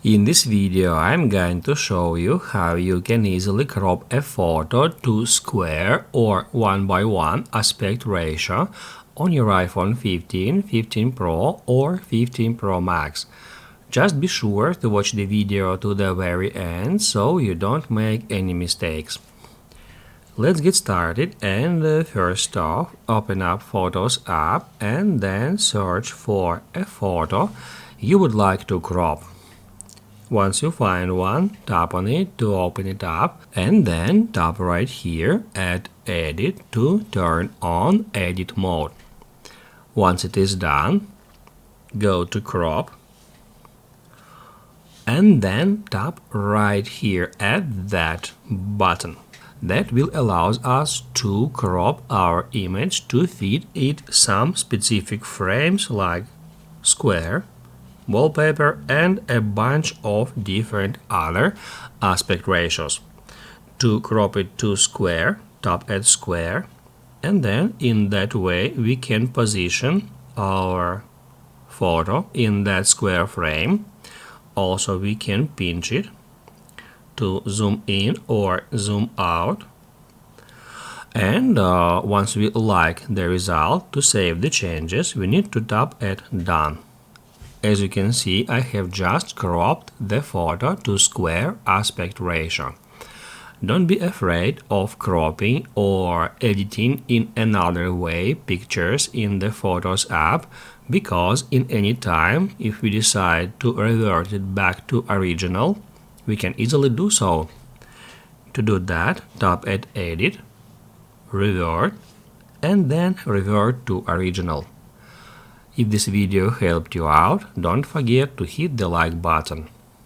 In this video, I'm going to show you how you can easily crop a photo to square or 1:1 aspect ratio on your iPhone 15, 15 Pro or 15 Pro Max. Just be sure to watch the video to the very end so you don't make any mistakes. Let's get started, and first off, open up Photos app and then search for a photo you would like to crop. Once you find one, tap on it to open it up, and then tap right here at Edit to turn on Edit mode. Once it is done, go to Crop, and then tap right here at that button. That will allow us to crop our image to fit it some specific frames like square, wallpaper, and a bunch of different other aspect ratios. To crop it to square, tap at square, and then in that way we can position our photo in that square frame. Also, we can pinch it to zoom in or zoom out. And once we like the result, to save the changes, we need to tap at Done. As you can see, I have just cropped the photo to square aspect ratio. Don't be afraid of cropping or editing in another way pictures in the Photos app, because in any time, if we decide to revert it back to original, we can easily do so. To do that, tap at Edit, Revert, and then revert to original. If this video helped you out, don't forget to hit the like button.